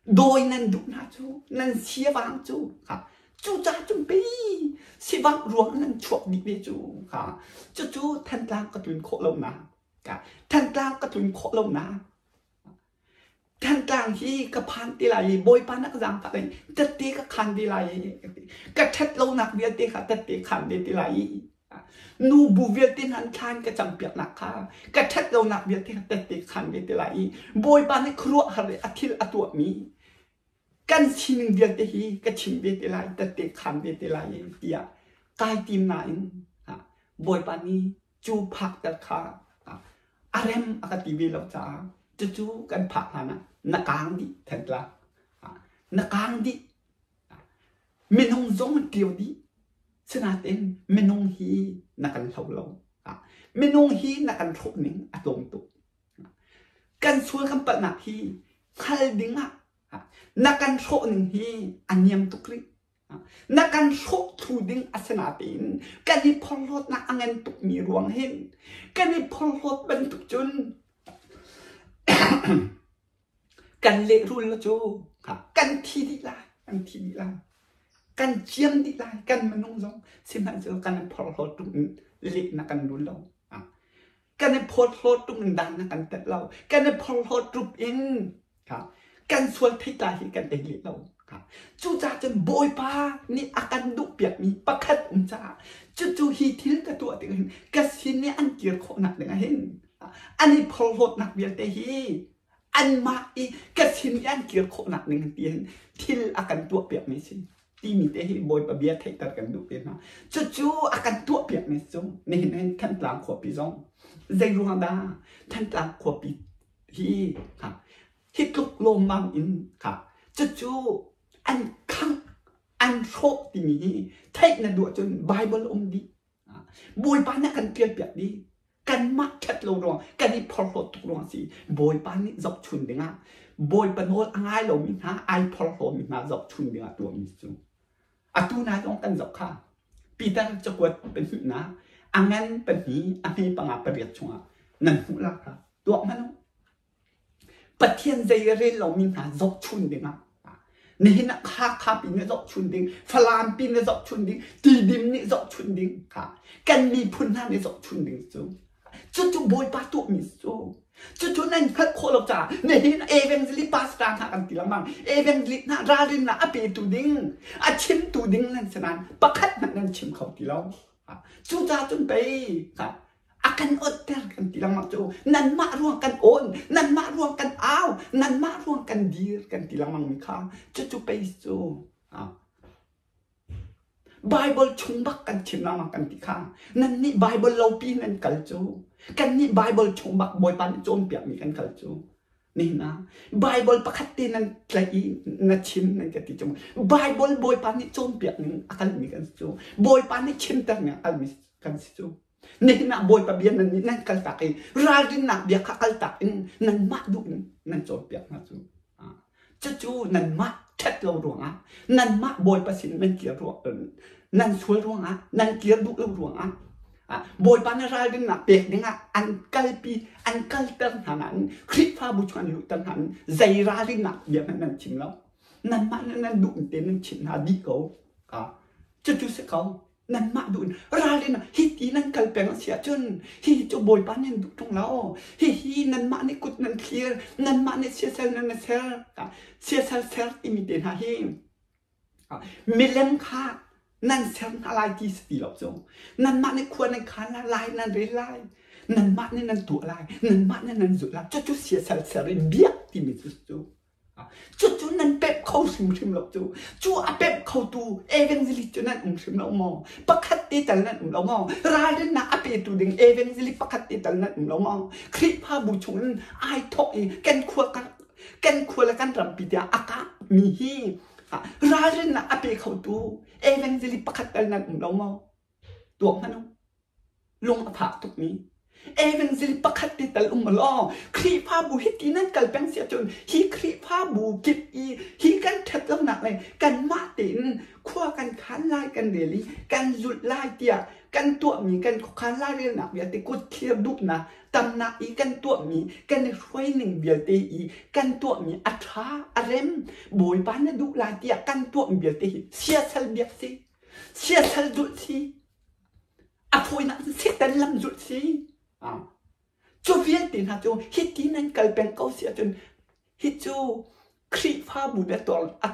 doi nan du na chu nan sia wang chu chu cha chum pe si wang ruang nan chuak di be chu chu than tlang ka tuin kho lo na than tlang ka tuin kho lo na than tlang hi ka phan ti lai boy pa na ka jang pa dai tat te ka khan di lai ka that lo nak bia te ka tat te khan de ti lai Nu bu việc tin hắn khan cái chăm piak nak kha cái thét lâu nak việc tin tết tết khan việc thế lại boy ban cái khruak hari athil atuak mi kan chin việc thế hi cái chim việc thế lại tết tết khan việc thế lại tia kai tim na in boy ban ni chu phak tat kha arem akati vi lo cha chu kan phak hana nakang di thet la nakang di minong zong tiêu di Senatin menung hi nakan thau lo menung hi nakan thuk ning atong tu kan sual kan pat nak hi khal dinga nakan thok ning hi anyam tukri nakan thok thu ding asenatin kan ni pholot na angen tuk mi ruang hin kan ni pholot ban tuk chun kan le rul lo chu kan thi di la kan chiam di lai kan manung zong siman zo kan phol hot tung li na kan dun lo kan phol hot tung dan na kan tet lo kan phol hot trup in kan sual thai ta hi kan te li lo chu cha chen boy pa ni akan du piak mi pakhat cha chu hi thil ka tu te hin ka sin ni an kir kho nak na hin ani phol hot nak bial te hi an ma i ka sin an kir kho nak ning tien thil akan tu piak mi sin Timi te hi boy pa biat thei tar kan du pe na chu akan tu piak ni chu ni hin than tlang kho pi zong zai ruang da than tlang kho pi hi hi tuk lo mang in chu an khang an tho ti mi thei na du chun bible om di boy pa na kan piak piak di kan ma chat lo rong kan ni phol ho tuk rong si boy pa ni zok chun dinga boy pa no angai lo mi ha ai phol ho mi na zok chun dinga tu mi chu Atu na dong kan zok kha Peter chakwat pen hi na angan pen hi ami panga pariat chunga nan hu la kha tuak man pathian zai re lo min ha zok chun dinga ni na kha pi ne zok chun ding falan pi ne zok chun ding ti dim ni zok chun ding kha kan mi phun na ne zok chun ding chu boy pa tu mi chu nan khat kho lo cha ne hin evangelist pastor ha kan ti lamang evangelist na rarin na ape tu ding a chim tu ding nan sanan pakhat nan chim khau ti lo chu cha chun pe akan otter kan ti lamang chu nan ma ruang kan on nan ma ruang kan aw nan ma ruang kan dir kan ti lamang mi kha chu pe chu Bible chung bak kan chim nama kan tikha nan ni Bible lo pi nan kal chu kan ni Bible chung bak boy pan chom piak mi kan kal chu ni na Bible pakhat ti nan tlai na chim nan ka ti chum Bible boy pan ni chom piak ni akal mi kan chu boy pan ni chim tak ni al mi kan chu ni na boy pa bian nan ni nan kal tak i ral din na bia kal tak in nan ma du nan chom piak na chu chu nan ma chat lo ruang a nan ma boy pa sin men kia ruang nan sual ruang a nan kia du ruang a boy pa na ral din na pek dinga an kal tan hanan khrit pha bu chuan lu tan han zai ra din na bia man nan chim lo nan ma nan du te nan chin ha di ko chu se ko nan ma du ra din na hi ti nan kal peng sia chun hi chu boy pa nen du tong lao hi nan ma ni kut nan clear nan ma ni sia sel nan sel sia sel imi ten ha hi mi lem kha nan sel alai ti sti lo zo nan ma niควรnan khan la lai nan re lai nan ma ni nan tu lai nan ma ni nan zu la chu sia sel bia ti mi chu chu nan pep khâu sim lo chu a pep khâu tu evangelist chu nan sim lo mo pakhat ti tal nan lo mo ra din na a pe tu ding evangelist pakhat ti tal nan lo mo khri pha bu chung ai thok i ken khwa la kan ram pi tia aka mi hi ra din na a pe khâu tu evangelist pakhat tal nan lo mo tu man lung a pha tuk ni evangelist pakhat ti tal lo khri pha bu hi ti nan kal peng sia chun hi khri pha bu kip i hi kan that lo nak le kan ma tin khwa kan khan lai kan deli kan zut lai tia kan tua mi kan khan lai re nak ya te kut thiam duk na tam na i kan tua mi kan roi ning bia te i kan tua mi atha arem boy pan na duk lai tia kan tua mi bia te sia sal bia si sia sal dut si a phoi na si tan lam dut si cho viên tiền hạt cho hít tí nên cần bèn câu xia chun hít cho khi pha bù đã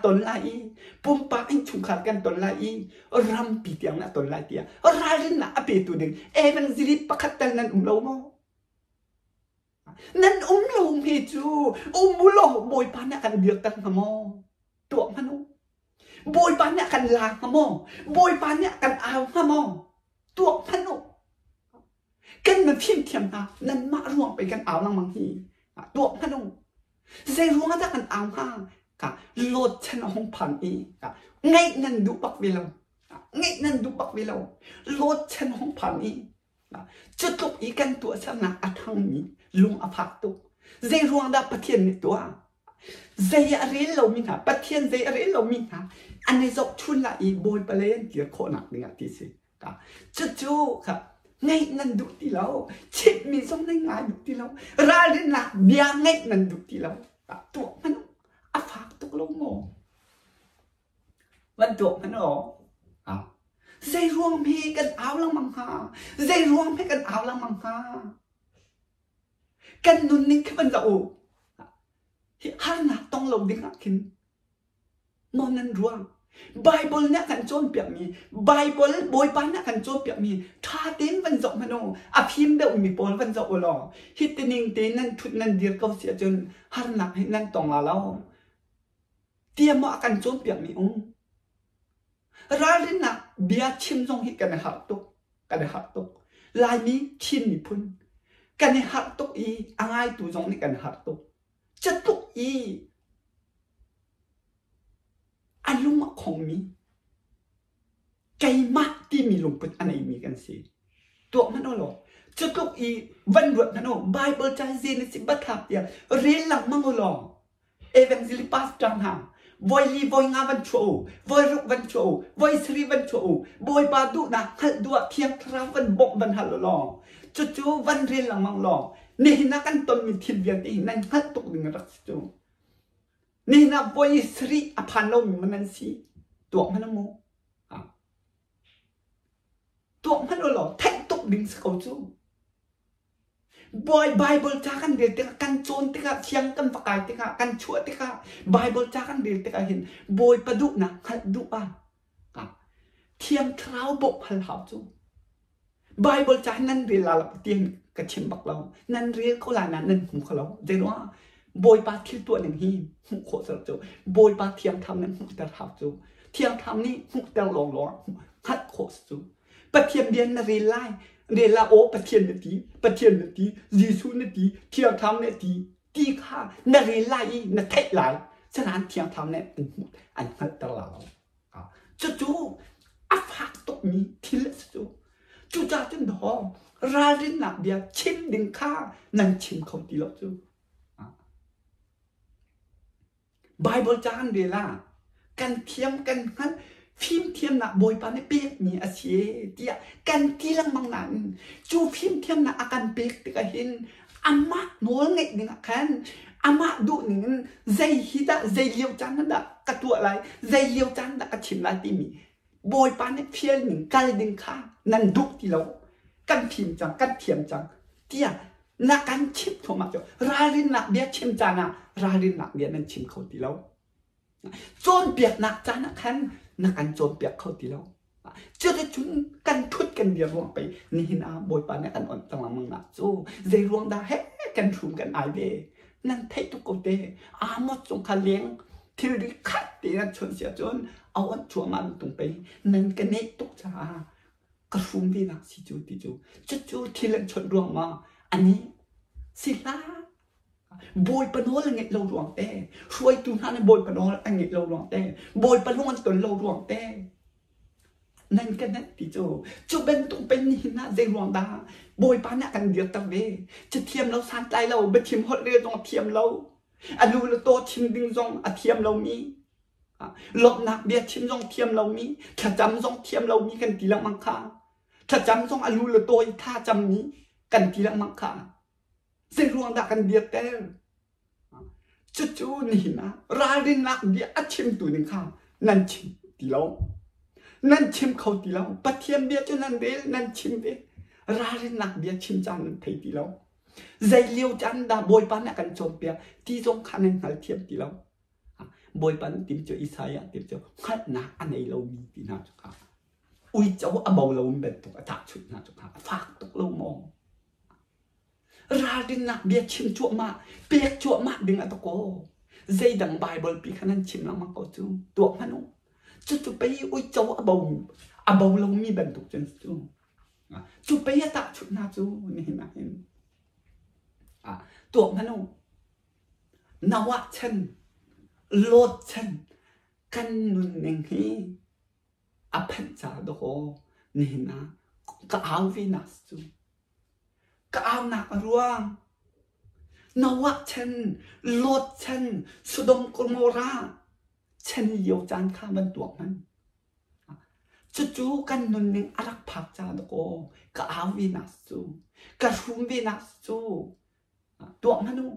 tuần lại bom pa anh chung khátกันtuần lại ram pi tiang na tuần lại tia ra lên na ape tu ding evangelist pakhat tan nan lo mo nan lo he chu lo boy pa na kan biak tan mo tu manu boy pa na kan la mo boy pa na kan aw mo tu manuกันมาพิมพ์เทียมนะนั่นมารวมไปกันเอาลังบางทีตัวพนุเซรัวถ้ากันเอาห้างกะโลดชนะห้องพันอีกะไงนั่นดูปักวิโลไงนั่นดูปักวิโลโลดชนะห้องพันอีจุดตกอีกันตัวชนะอัฐังมีลุงอภักตุเซรัวได้ปะเทียนในตัวเซยอะไรเรามีนะปะเทียนเซยอะไรเรามีนะอันนี้จบชุนละอีโบยไปเลยเกี่ยวกับหนักเนี่ยที่สิกะจุดครับngay nan duk ti lo chip mi som nai ngai duk ti lo ra din na bia ngay nan duk ti lo tu man a phak tuk lo moวันtu man o dây ruộng mi kan áo lang mang ha dây ruộng mi kan áo lang mang ha kan nun ning ke ban lo ha na tong lo ding akin mo nan ruộng Bible เนี่ยกันโจนเปียกมี Bible บอยปันเนี่ยกันโจนเปียกมีท่าเต้นวันจบมันโอ้อภิมเดอมีปอนวันจบอลอฮิตนิงเต้นนั่นทุดนั่นเดียร์เขาเสียจนหันหนักให้นั่นตองลาแล้วเตรียมมากันโจนเปียกมีองร้านนี้นะเบียร์ชิมทรงฮิตกันในหักตุกกันในหักตุกลายนี้ชิมมีพุ่นกันในหักตุกอีอ่างไอตัวทรงนี่กันหักตุกจะตุกอีอันลุงมาของมีไก่มากที่มีลงเป็นอันไหนมีกันสิตัวมันเอาหรอจะตุกอีวันรวดมันเอาไบเบิลใจเจนสิบัตทับเดียเรียนหลังมังเอาหรอเอเวนซิลิปัสจังหาวอยลีวอยงาวันโชวอยรุกวันโชวอยสรีวันโชบอยปาดุนะฮัลดัวเทียงคราวันบกวันฮัลหรอจู่วันเรียนหลังมังหรอนี่นักกันตนมีทีเดียวที่นั่นฮัลตุกดึงรักจู่นี่นะบอยสรีอภันโนมีมันนั่นสิตัวมันโมตัวมันหรอแทงตุกดึงสกาวจู่บอยไบเบิลจ้ากันเดียวติกันโจนติกันเชียงกันฝักไก่ติกันชั่วติกันไบเบิลจ้ากันเดียวติกันเห็นบอยประดุนะฮัดดุอ่ะเทียมเท้าบกพันหาวจู่ไบเบิลจ้านั่นเรียนลาลเตียงกระเชียงบักเรานั่นเรียนเขาลานั่นหูเขาเราเจนว่าบอยปาที่ตัวหนึ่งหีหูโคตรจู่บอยปาเทียมทำนั้นหูแต่หาวจู่เทียมทำนี่หูแต่หลง ฮัดโคสูปะเทียมเดียนนาเรไลเรลาโอปะเทียนนาทีปะเทียนนาทียิสูนาทีเที่ยวทำนาทีตีข้านาเรไลนาเทไลฉะนั้นเที่ยวทำเนี่ยอันฮัดตลอดจู่ๆอัฟหักตกนี้ทีละจู่จ่าจนดอรารินนักเบียชิมดึงข้านั่นชิมเขาตีละจู่ไบเบิลจานเวลากันเทียมกันฮันฟิล์มเทียมนะบอยปานเปียกมีอาเซียเดียกันที่ลังมังนันจูฟิล์มเทียมนะอาการเปียกติกาเห็นอามาโน้ลเงยหนึ่งกันอามาดูหนึ่งใจฮิดะใจเลี้ยวจันนั่นดะกระตัวอะไรใจเลี้ยวจันดะกระชิมลาติมีบอยปานเฟียหนึ่งกันดึงข้านั่นดุที่เรากันฟิล์มจังกันเทียมจังเดียนักการชิมโทมาจ้ะรารินนักเบียชิมจานะรารินนักเบียนั่นชิมเขาที่เราโจนเปียกนักจานะคันนักการโจนเปียกเขาที่เราเจอจุนกันทุดกันเดียวรวงไปนี่นะบอยปานเนี่ยกันอ่อนตั้งหลังมึงนะโจใจรวงดาเฮกันทุ่มกันไอเดนั่นเทตุกเตอาหมดจงคันเลี้ยงที่ริคัดตีนั่นชนเสียจนเอาอันชัวมันตรงไปนั่นกันเนตุกจ้ากระฟุ้งดีนักสิจูติจูที่เล่นชนรวงมาอันนี้สิลาบอยปนโอลเงี้ยเราหลวงเต้ช่วยตุนท่านบอยปนโอลเงี้ยเราหลวงเต้บอยปนโอลตนเราหลวงเต้นั่นกันนั่นที่จูเป็นตรงเป็นนี่นะใจหลวงดาบอยปานเนี่ยกันเดียวตั้งเวจะเทียมเราสานใจเราไปเทียมฮอตเรือตรงเทียมเราอันรู้เราโตชิมดึงซองเทียมเรามีหลบหนักเบียชิมซองเทียมเรามีถ้าจำซองเทียมเรามีกันทีละมังค่าถ้าจำซองอันรู้เราโตท่าจำนี้กันทีละมังค่าเสียรวงดักกันเดียดเต้จู่ๆนี่นะราดินักเดียชิมตัวหนึ่งข้าวนั่นชิมตีเรานั่นชิมเขาตีเราปะเทียมเบียจนนั่นเดียนั่นชิมเดียราดินักเดียชิมจานนั่นไทยตีเราใจเลี้ยวจันดาบอยปันเนี่ยกันโจมเปียที่จงขันหันเทียมตีเราบอยปันติมเจออิสายะติมเจอขัดหนักอันไหนเรามีตีน่าจุกาอุ้ยเจ้าเอาเบาเราเป็นตุกอัฐชุดน่าจุกาฝากตุกเรามองราดินนักเบียชิมจั่วมาเปียกจั่วมาดึงอัตโกใจดังไบเบิลปีขนาดชิมแล้วมันก็จูตัวมันโอ้จู่ไปอุ้ยเจ้าเอาเบาเรามีบรรทุกจนจู่ไปตะชุดน่าจูนี่นะเห็นตัวมันโอ้นวะฉันโลดฉันกันนุนเองฮีอภัยจ่าดูนี่นะก็เอาวินาสจูก็เอาหนักร่วงนวะฉันโลดฉันสุดมกโมราฉันเยียวจานข้ามันตัวมันจู่ๆกันนุนหนึ่งอารักผักจานโกก็เอาวินาสูก็รุมวินาสูตัวมันนู่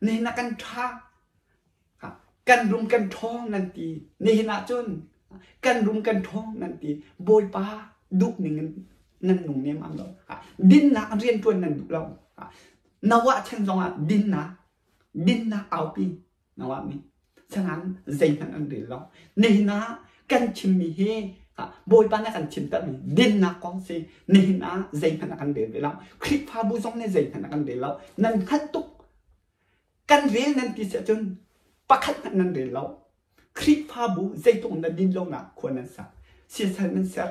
นี่นักกันท่ากันรุมกันท้องนั่นตีนี่นะจนกันรุมกันท้องนั่นตีโบยป้าดุหนึ่งนั่นหนุ่มเนี่ยมันเราดินนะเรียนตัวนั่นดุเรานวะฉันจงดินนะเอาปีนวะมีฉะนั้นใจมันอันเดียวเรานี่นะกันชิมมีเฮโบยป้านะกันชิมแต่มีดินนะกองสินี่นะใจมันอันเดียวเราคลิปพาบุษงในใจมันอันเดียวเรานั่นขัดตุกกันเรียนนั่นตีเสียจนปะขัดนั่นเดียวเราคลิปพาบุใจตรงนั้นดินลงนะควรนั่นสักเสียสารนั่นเสีย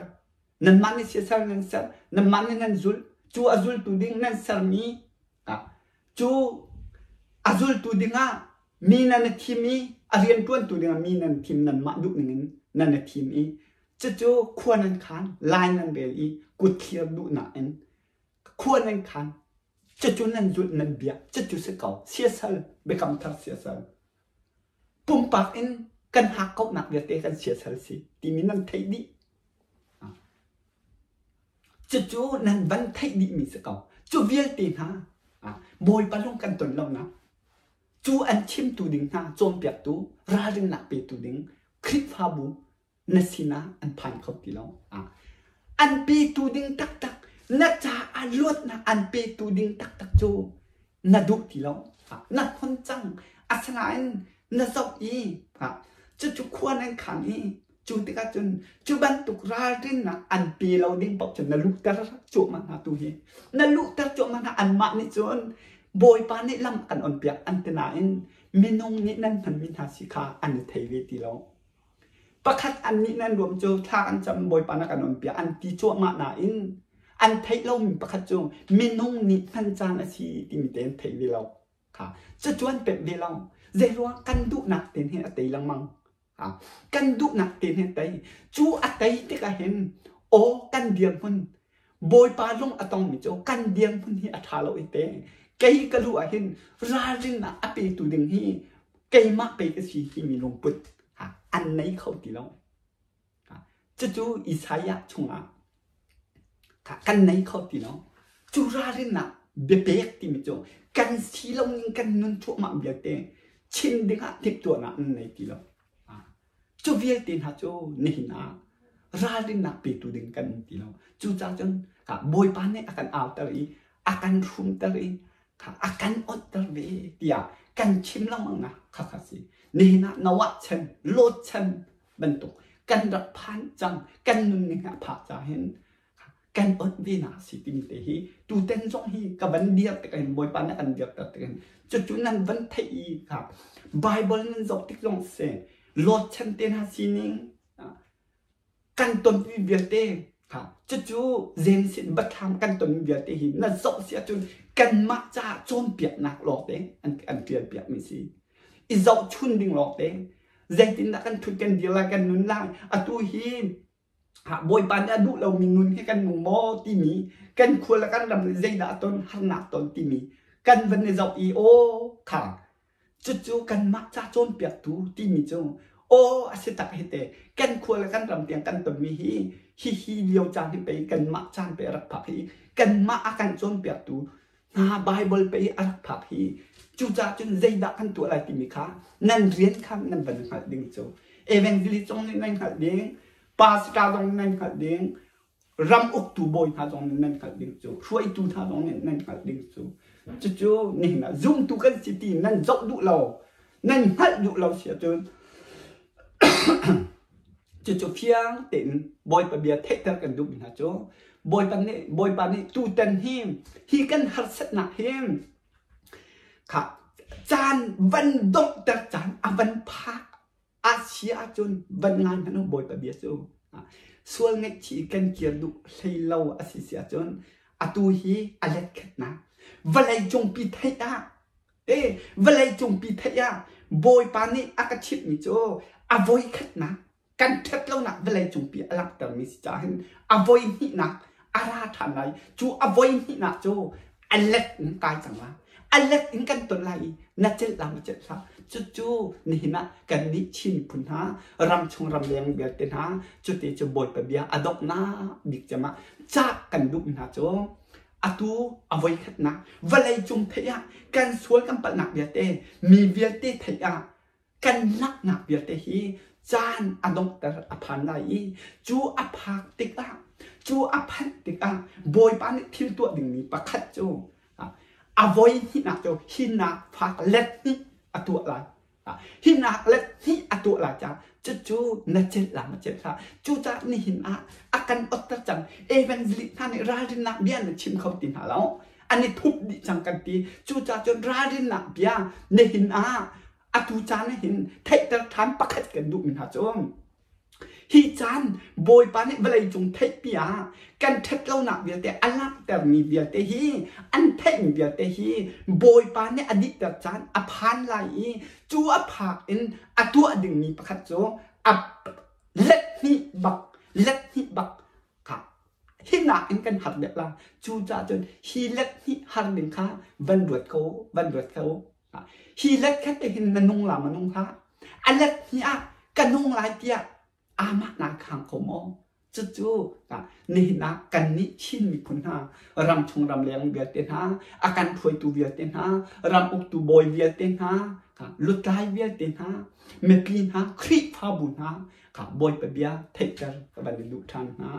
นั่นมันนี่เสียสารนั่นเสียนั่นมันนี่นั่นจุลจูอาจุลตูดิ้งนั่นสารมีจูอาจุลตูดิ้งมีนั่นทีมีอาเรียนตัวตูดิ้งมีนั่นทีมนั่นมาดุหนึ่งนั่นทีมอีจู่ควรนั่นขันลายนั่นเบลอีกุดเทียบดุหนาเอ็นควรนั่นขันจู่นั่นจุดนั่นเบียจู่เสกเอาเสียสารเบคำทัดเสียสารปุ่มปากเอ็นกันหักเขาหนักเบียเตะกันเสียสารสิทีมีนั่นไทยดีจู่นั่นวันไทยดีมีเสกเอาจู่เวียตีนะบอยปะลงกันตนเรานะจู่อันชิมตูดิ้งนะโจมเปียกตูราดินหนักเปียตูดิ้งคลิปฟาบูนสินะอันผ่านเขาตีเราอันเปียตูดิ้งตักนักจ่าอันลวดนะอันเปียตูดิ้งตักจู่นัดดุตีเรานัดคนจังอัศนัยนัดสอบอีจู่ควรนั่นขังอีจู่ติกาจู่บันตุกราดินนะอันปีเราดิ้งปอกจนนัลุกตระจู่มันหาตัวเฮนัลุกตระจู่มันหาอันมานี่จนโบยปานี่ลำกันอ่อนเปียกอันตนาอินมินงนี่นั่นมันมินหาสิกาอันไทยเวทีเรา ประคัดอันนี้นั่นรวมโจทากันจำบอยปานักนนเปียอันที่จั่วมาหนาอินอันไทยเรามีประคัดโจมีน้องนิพันจานอาชีที่มีเต็นไทยเวลาค่ะจะจวนเป็ดเวลาเจรัวกันดุหนักเต็นเห็นอัตยลังมังค่ะกันดุหนักเต็นเห็นไตจูอัตยที่ก็เห็นโอกันเดียงมันบอยปาลงอัตองมิโจกันเดียงมันที่อัฐาเราเตเกยกะลุเห็นรารินะอภิตุดึงฮีเกยมาไปก็สีที่มีลงปุดอันไหนเขาตีเราจะจูอิสายะชงอ่ะกันไหนเขาตีเราจูรารินะเบเบกที่มิโจกันสีลงกันนุนชั่วมาเบียเตชินดึงอ่ะทิพตัวน่ะอันไหนตีเราจูเวียตินฮะจูนี่นะรารินะไปตุดึงกันตีเราจูจ้าจนบอยปานเนี่ยakanเอาตรีakan rumตรีakanอดตรีเดียกันชิมละมังนะค่ะสินี่นะนวัดเชนโลดเชนบรรทุกกันรับพันจังกันนุ่งเนี่ยผาจะเห็นกันอดวินาสิติมเตหีตูเต้นจงฮีกับวันเดียวแต่กันบอยปานเนี่ยกันเดียวแต่กันจุดนั้นวันไทยครับไบเบิลนั้นจบที่ตรงเสโลดเชนเตนหาสินิงกันตนวิเบียเตจู่เจนสินบัตรทำกันตนเบียเตหินนั่นสอบเสียจนกันมักจะโจมเปียกหนักหลอกเด้อันเปลี่ยนเปียกไม่สิอีเจ้าชุนดิ่งหลอกเด้เจนตินกันทุนกันเดียวกันนุนไล่อตูหินบอยปานดูเรามีนุนให้กันมุมมอที่มีกันควรละกันดำเจนดาตนหันหนักตนที่มีกันวันในเจ้าอีโอค่ะจู่กันมักจะโจมเปียกตูที่มีจงโอ้อาศัยตักเหตุกันควรละกันรำเตียงกันตนมีฮีเดียวจานที่ไปกันมาจานไปรักผักฮีกันมาอาการจนเปียกตูนาไบเบิลไปรักผักฮีจูจ่าจนใจดักกันตัวอะไรที่มีค่านั่นเรียนคำนั่นบันหัดดิ้งโจเอเวนจิลิจงนั่นหัดดิ้งปาสกาจงนั่นหัดดิ้งรำอุกตูบอยท่าจงนั่นหัดดิ้งโจช่วยตูท่าจงนั่นหัดดิ้งโจจู่นี่นะซุ่มตูกันสิตีนั่นจบดุเรานั่นหัดดุเราเสียจนจู่เพียงเต็นบอยปะเบียเทตกันดูบินฮะโจบอยปานนี่ตูเต็นหิมฮีกันหัดสนะหิมค่ะจานวันดกแต่จานวันพักอาเซียจนวันงานนั้นบอยปะเบียโจส่วนเงชีกันเกียรดูเลยเล่าอาเซียจนอตูฮีอเล็กนะวันไรจงปีเทียวันไรจงปีเทียบอยปานนี่อากาชิดมิโจอโวยขัดนะกันเท็ดแล้วนะเวลาจงปีอลักแต่มิสจาเห็นอโวยนี่นะอาราธานไรจูอโวยนี่นะโจอเล็กนกายจังละอเล็กนกันตัวไรน่าจะลำจะละจู่นี่นะกันนิชิมพุนหารำชงรำเลียงเบียดเตนหาจุดที่จะบอยปะเบียอดอกนาบิกจะมาจากกันดุนะโจอตูอโวยขัดนะเวลาจงเทียกันสวยกันปนักเบียเตมีเบียเตเทียกันนักหนักเบียเตฮีจานอดงแต่อภันไลจูอภักติกะจูอภันติกะบอยปานทิลตัวดิ่งนี้ประคัดจูอโวยหินักจูหินักพักเล็ดนี่อตัวอะไรหินักเล็ดนี่อตัวอะไรจ้าจูนัดเจลามาเจลาจูจ้านี่หินะอาการอดตะจังเอเวนซิท่านราดินักเบียนชิมเขาตินหาแล้วอันนี้ทุบดิจังกันตีจูจ้าจนราดินักเบียนี่หินะอาตูจานเห็นเทตทานปักขัดกันดูมินหาจงฮีจานบอยปานนี่เวลาจงเทปียกันเทเราหนักเบียแต่อันลักแต่มีเบียแต่ฮีอันเทมีเบียแต่ฮีบอยปานนี่อดีตแต่จานอภันไลจูอภักอินอาตัวดึงมีปักขัดจงอับเล็ดนี่บักค่ะฮีหนักอินกันหัดเด็ดละจูจ่าจนฮีเล็ดนี่หัดดึงค่ะวันรวดเขาฮีเล็กแค่เห็นนันงหลามันงท่าอันเล็กนี่อ่ะกันนงหลายเดียอามานาขังขโมจู่นี่นะกันนิชินมีพุนหารำชงรำเลียงเบียเตนหาอาการถวยตูเบียเตนหารำอุกตูบอยเบียเตนหาลุดลายเบียเตนหาเมปีนหาครีพาบุญหาบอยไปเบียเทกเกอร์กับบันดุทันหา